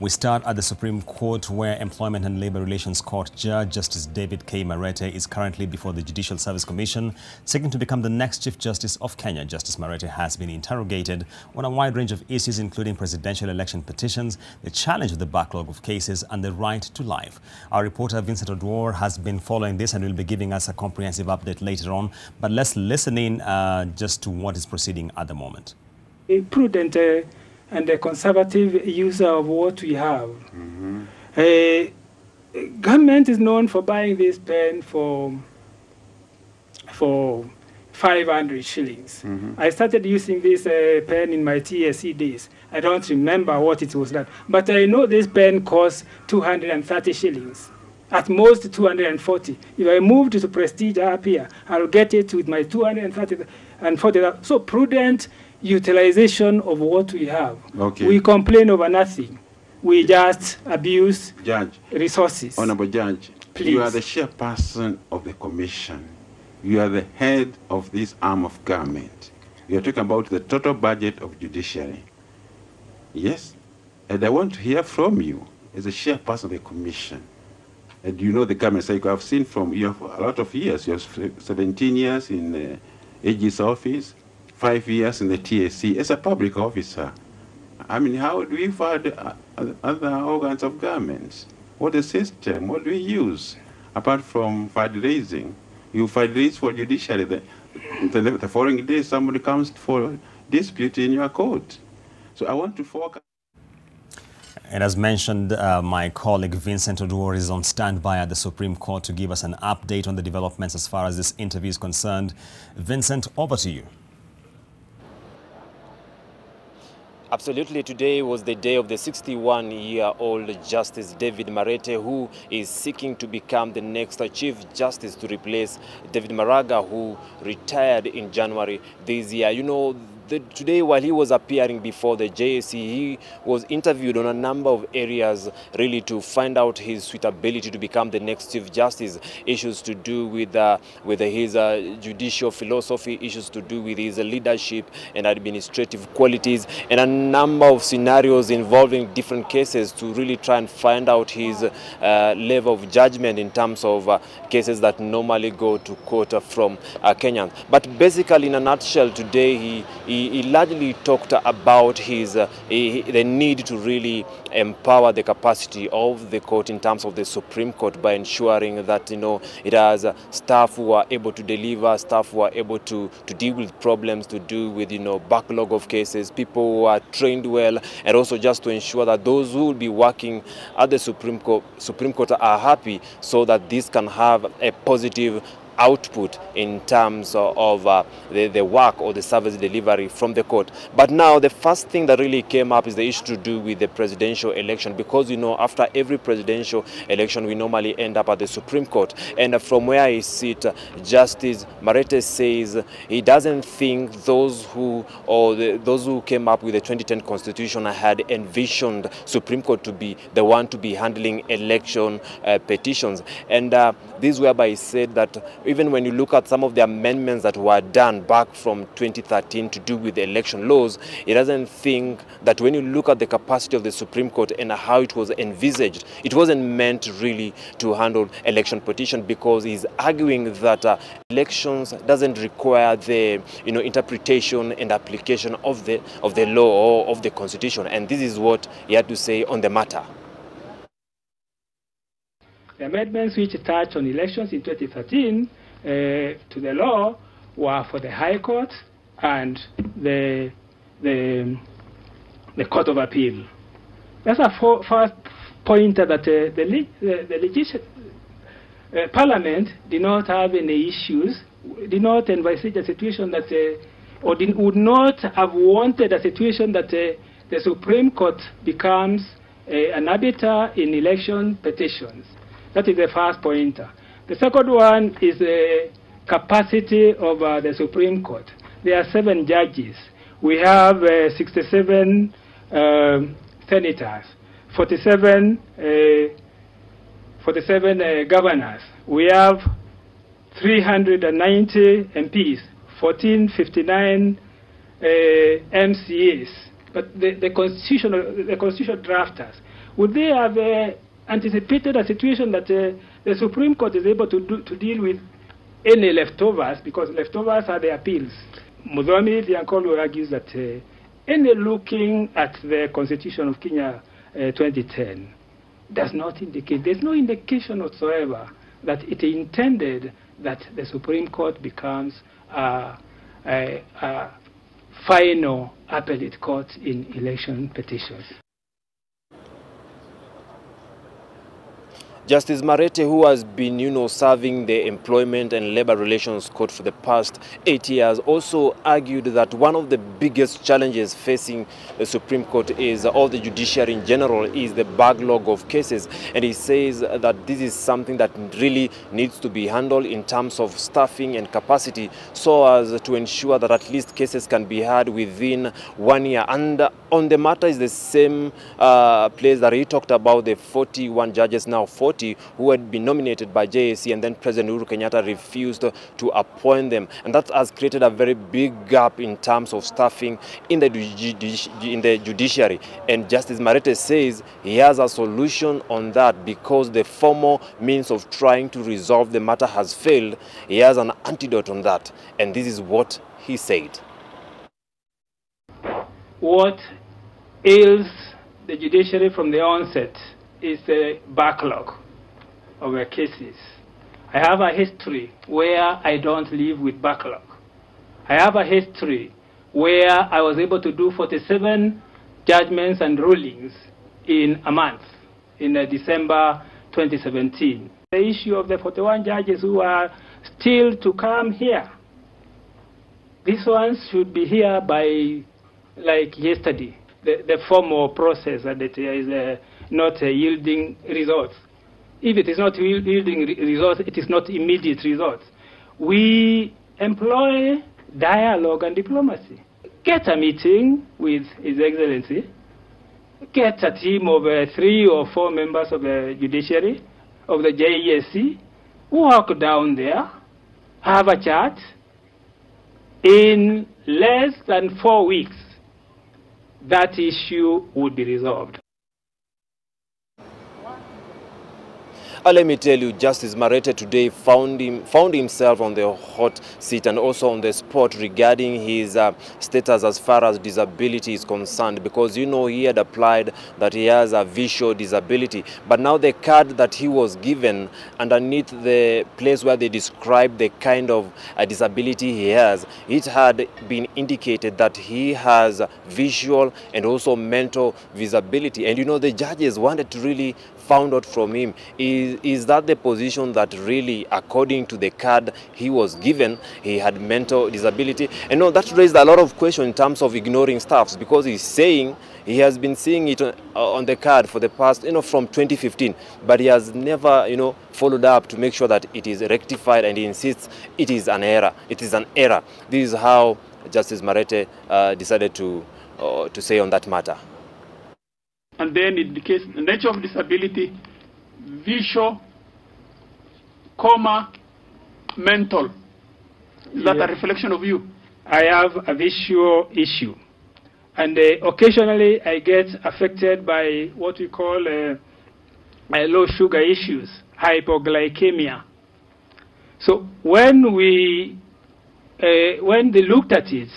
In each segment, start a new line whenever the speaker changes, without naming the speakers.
We start at the Supreme Court, where Employment and Labor Relations Court Judge Justice David K. Marete is currently before the Judicial Service Commission, seeking to become the next Chief Justice of Kenya. Justice Marete has been interrogated on a wide range of issues, including presidential election petitions, the challenge of the backlog of cases, and the right to life. Our reporter Vincent Odwor has been following this and will be giving us a comprehensive update later on. But let's listen in just to what is proceeding at the moment.
A prudent and a conservative user of what we have. Government is known for buying this pen for 500 shillings. I started using this pen in my TSC days. I don't remember what it was like, but I know this pen costs 230 shillings. At most 240. If I move to Prestige up here, I'll get it with my 230 and 40. So prudent utilization of what we have.
Okay.
We complain over nothing. We just abuse resources.
Honorable Judge,
please.
You are the chairperson of the commission. You are the head of this arm of government. You are talking about the total budget of judiciary. Yes? And I want to hear from you as a chairperson of the commission. And you know the government cycle. I've seen from you have a lot of years. You have 17 years in the AG's office, 5 years in the TSC as a public officer. I mean, how do we find other organs of government? What is the system? What do we use? Apart from fundraising, you fundraise for judiciary. The following day, somebody comes for dispute in your court. So I want to focus.
And as mentioned, my colleague Vincent Odwor is on standby at the Supreme Court to give us an update on the developments as far as this interview is concerned. Vincent, over to you.
Absolutely. Today was the day of the 61-year-old Justice David Marete, who is seeking to become the next Chief Justice to replace David Maraga, who retired in January this year. You know, today, while he was appearing before the JSC, he was interviewed on a number of areas, really to find out his suitability to become the next Chief Justice. Issues to do with his judicial philosophy, issues to do with his leadership and administrative qualities, and a number of scenarios involving different cases to really try and find out his level of judgment in terms of cases that normally go to court from Kenyans. But basically, in a nutshell, today he largely talked about the need to really empower the capacity of the court in terms of the Supreme Court by ensuring that, you know, it has staff who are able to deliver, staff who are able to deal with problems to do with, you know, backlog of cases, people who are trained well, and also just to ensure that those who will be working at the Supreme Court are happy, so that this can have a positive output in terms of the work or the service delivery from the court. But now the first thing that really came up is the issue to do with the presidential election, because, you know, after every presidential election we normally end up at the Supreme Court, and from where I sit, Justice Marete says he doesn't think those who came up with the 2010 Constitution had envisioned Supreme Court to be the one to be handling election petitions, and this whereby he said that even when you look at some of the amendments that were done back from 2013 to do with the election laws, he doesn't think that when you look at the capacity of the Supreme Court and how it was envisaged, it wasn't meant really to handle election petition, because he's arguing that elections doesn't require the, you know, interpretation and application of the law or of the Constitution, and this is what he had to say on the matter.
The amendments which touched on elections in 2013 to the law were for the High Court and the Court of Appeal. That's a first pointer that the Parliament did not have any issues, did not envisage a situation that, would not have wanted a situation that the Supreme Court becomes an arbiter in election petitions. That is the first pointer. The second one is the capacity of the Supreme Court. There are 7 judges. We have 67 senators, 47 governors. We have 390 MPs, 1459 MCAs. But the constitutional drafters, would they have anticipated a situation that the Supreme Court is able to deal with any leftovers, because leftovers are the appeals? Mudhomi Thiankolu argues that any looking at the Constitution of Kenya 2010 does not indicate, there's no indication whatsoever that it intended that the Supreme Court becomes a final appellate court in election petitions.
Justice Marete, who has been, serving the Employment and Labor Relations Court for the past 8 years, also argued that one of the biggest challenges facing the Supreme Court is, or the judiciary in general, is the backlog of cases. And he says that this is something that really needs to be handled in terms of staffing and capacity, so as to ensure that at least cases can be heard within 1 year. And on the matter is the same place that he talked about, the 41 judges, now 40, who had been nominated by JSC, and then President Uhuru Kenyatta refused to appoint them. And that has created a very big gap in terms of staffing in the judiciary. And Justice Marete says he has a solution on that, because the formal means of trying to resolve the matter has failed. He has an antidote on that. And this is what he said.
What ails the judiciary from the onset is the backlog of cases. I have a history where I don't live with backlog. I have a history where I was able to do 47 judgments and rulings in a month, in December 2017. The issue of the 41 judges who are still to come here, these ones should be here by like yesterday. The formal process that it is not yielding results. If it is not yielding results, it is not immediate results. We employ dialogue and diplomacy. Get a meeting with His Excellency. Get a team of 3 or 4 members of the judiciary, of the JESC. Walk down there, have a chat. In less than 4 weeks, that issue would be resolved.
Let me tell you, Justice Marete today found himself on the hot seat and also on the spot regarding his status as far as disability is concerned, because he had applied that he has a visual disability, but now the card that he was given, underneath the place where they describe the kind of disability he has, it had been indicated that he has visual and also mental disability. And the judges wanted to really find out from him, is that the position that really, according to the card he was given, he had mental disability? And that raised a lot of questions in terms of ignoring staffs, because he's saying he has been seeing it on the card for the past, from 2015, but he has never, followed up to make sure that it is rectified, and he insists it is an error. It is an error. This is how Justice Marete decided to say on that matter.
And then it indicates the nature of disability, visual, mental. Is that a reflection of you?
I have a visual issue. And occasionally I get affected by what we call low sugar issues, hypoglycemia. So when they looked at it,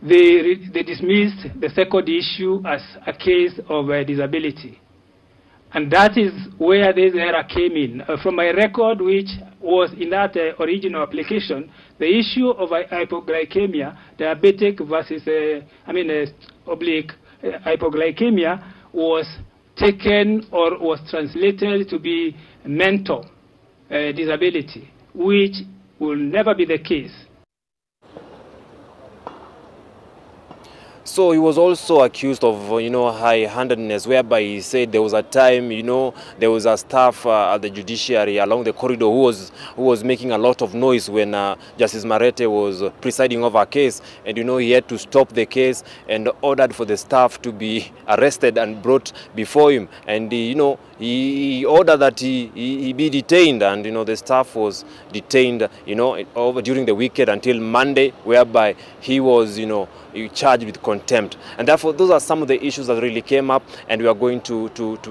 they dismissed the second issue as a case of disability. And that is where this error came in. From my record, which was in that original application, the issue of hypoglycemia, diabetic versus, oblique hypoglycemia, was taken or was translated to be mental disability, which will never be the case.
So he was also accused of, high-handedness, whereby he said there was a time, there was a staff at the judiciary along the corridor who was making a lot of noise when Justice Marete was presiding over a case, and he had to stop the case and ordered for the staff to be arrested and brought before him. And he ordered that he be detained, and the staff was detained, over during the weekend until Monday, whereby he was, charged with contempt. And therefore, those are some of the issues that really came up, and we are going to